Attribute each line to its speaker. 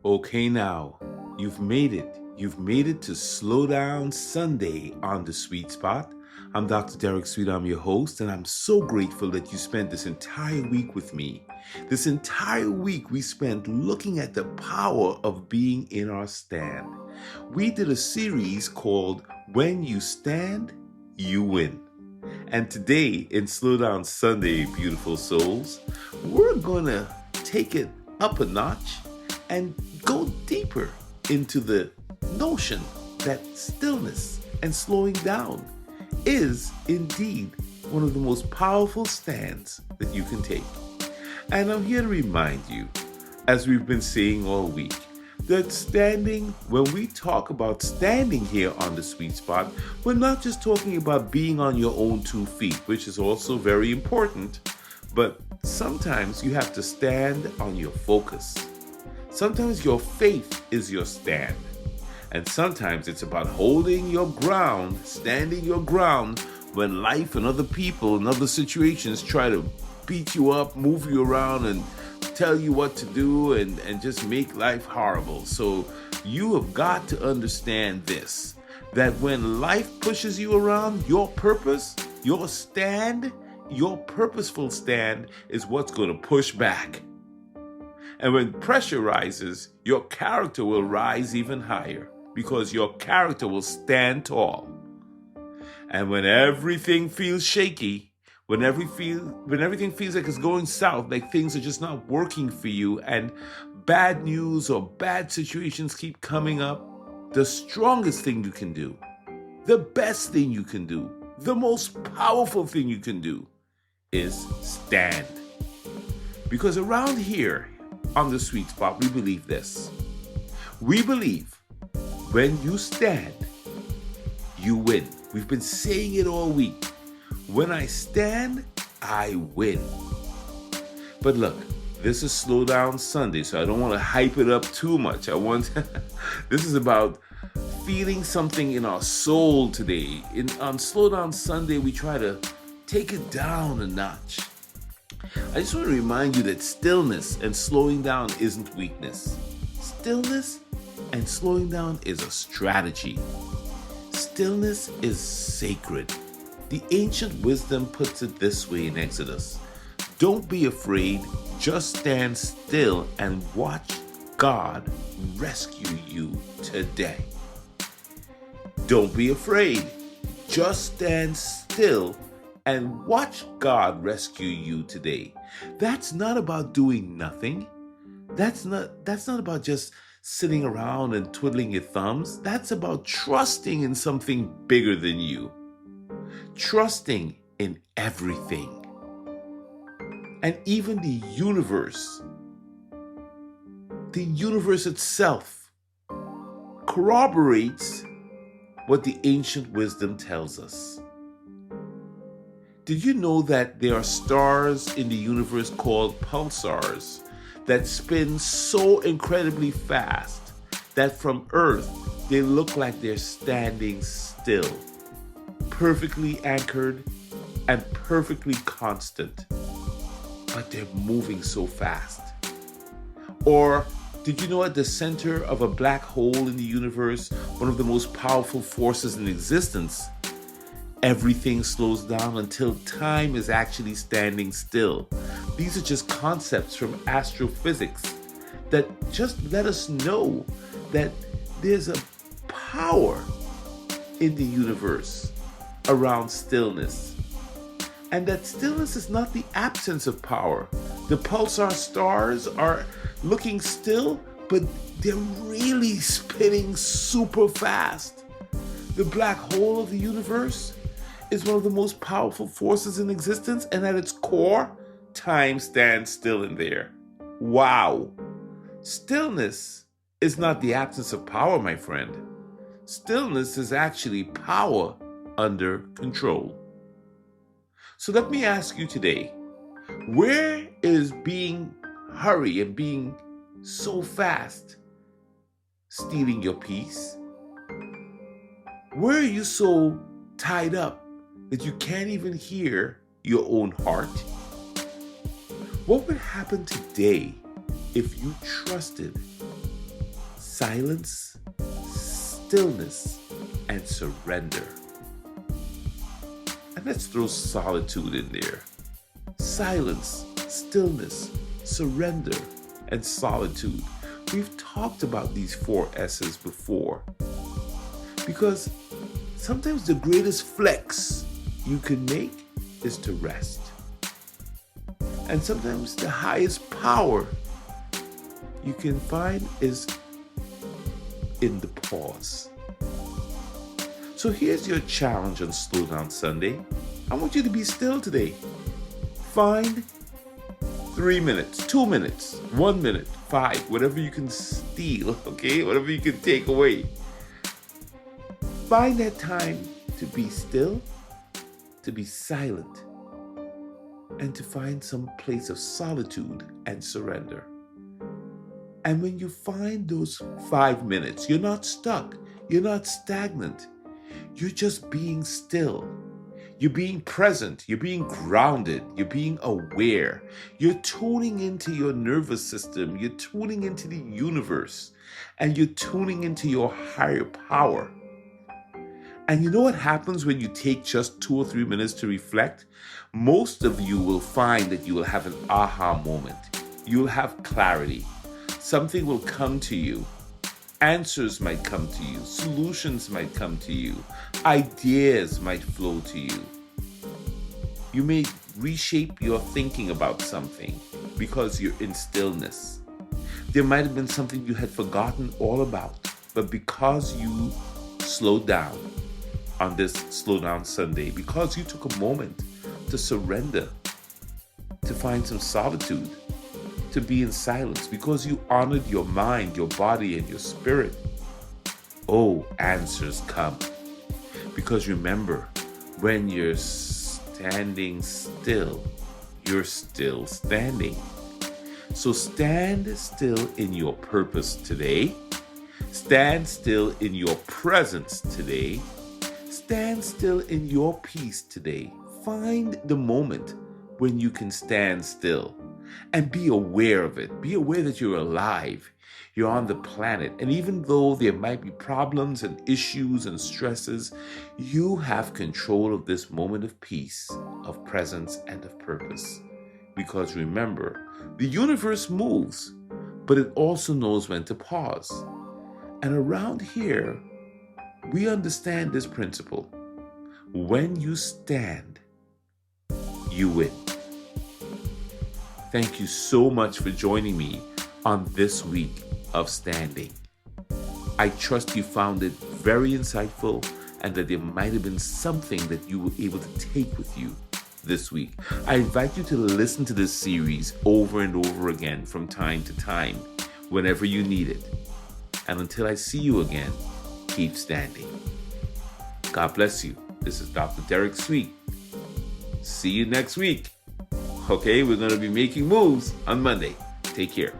Speaker 1: Okay, now, you've made it. You've made it to Slow Down Sunday on the Sweet Spot. I'm Dr. Derek Sweet, I'm your host, and I'm so grateful that you spent this entire week with me. This entire week we spent looking at the power of being in our stand. We did a series called When You Stand, You Win. And today in Slow Down Sunday, beautiful souls, we're going to take it up a notch and go deeper into the notion that stillness and slowing down is indeed one of the most powerful stands that you can take. And I'm here to remind you, as we've been saying all week, that standing, when we talk about standing here on the Sweet Spot, we're not just talking about being on your own 2 feet, which is also very important, but sometimes you have to stand on your focus. Sometimes your faith is your stand. And sometimes it's about holding your ground, standing your ground when life and other people and other situations try to beat you up, move you around, and tell you what to do and just make life horrible. So you have got to understand this, that when life pushes you around, your purpose, your stand, your purposeful stand is what's going to push back. And when pressure rises, your character will rise even higher because your character will stand tall. And when everything feels shaky, when everything feels like it's going south, like things are just not working for you and bad news or bad situations keep coming up, the strongest thing you can do, the best thing you can do, the most powerful thing you can do is stand. Because around here on the Sweet Spot, we believe this. We believe when you stand, you win. We've been saying it all week. When I stand, I win. But look, this is Slow Down Sunday, so I don't want to hype it up too much. This is about feeling something in our soul today. On Slow Down Sunday, we try to take it down a notch. I just want to remind you that stillness and slowing down isn't weakness. Stillness and slowing down is a strategy. Stillness is sacred. The ancient wisdom puts it this way in Exodus. Don't be afraid, just stand still and watch God rescue you today. Don't be afraid, just stand still and watch God rescue you today. That's not about doing nothing. That's not about just sitting around and twiddling your thumbs. That's about trusting in something bigger than you. Trusting in everything. And even the universe itself corroborates what the ancient wisdom tells us. Did you know that there are stars in the universe called pulsars that spin so incredibly fast that from Earth they look like they're standing still, perfectly anchored and perfectly constant, but they're moving so fast? Or did you know at the center of a black hole in the universe, one of the most powerful forces in existence, everything slows down until time is actually standing still? These are just concepts from astrophysics that just let us know that there's a power in the universe around stillness. And that stillness is not the absence of power. The pulsar stars are looking still, but they're really spinning super fast. The black hole of the universe is one of the most powerful forces in existence, and at its core, time stands still in there. Wow! Stillness is not the absence of power, my friend. Stillness is actually power under control. So let me ask you today, where is being hurry and being so fast stealing your peace? Where are you so tied up that you can't even hear your own heart? What would happen today if you trusted silence, stillness, and surrender. And let's throw solitude in there. Silence, stillness, surrender, and solitude. We've talked about these 4 S's before. Because sometimes the greatest flex you can make is to rest. And sometimes the highest power you can find is in the pause. So here's your challenge on Slow Down Sunday. I want you to be still today. Find 3 minutes, 2 minutes, 1 minute, 5, whatever you can steal, okay? Whatever you can take away. Find that time to be still, to be silent, and to find some place of solitude and surrender. And when you find those 5 minutes, you're not stuck, you're not stagnant, you're just being still. You're being present, you're being grounded, you're being aware. You're tuning into your nervous system, you're tuning into the universe, and you're tuning into your higher power. And you know what happens when you take just 2 or 3 minutes to reflect? Most of you will find that you will have an aha moment. You'll have clarity. Something will come to you. Answers might come to you. Solutions might come to you. Ideas might flow to you. You may reshape your thinking about something because you're in stillness. There might have been something you had forgotten all about, but because you slowed down on this Slow Down Sunday, because you took a moment to surrender, to find some solitude, to be in silence, because you honored your mind, your body, and your spirit, answers come. Because remember, when you're standing still, you're still standing. So stand still in your purpose today. Stand still in your presence today. Stand still in your peace today. Find the moment when you can stand still and be aware of it. Be aware that you're alive. You're on the planet. And even though there might be problems and issues and stresses, you have control of this moment of peace, of presence, and of purpose. Because remember, the universe moves, but it also knows when to pause. And around here, we understand this principle. When you stand, you win. Thank you so much for joining me on this week of Standing. I trust you found it very insightful and that there might have been something that you were able to take with you this week. I invite you to listen to this series over and over again from time to time, whenever you need it. And until I see you again, keep standing. God bless you. This is Dr. Derek Sweet. See you next week. Okay, we're going to be making moves on Monday. Take care.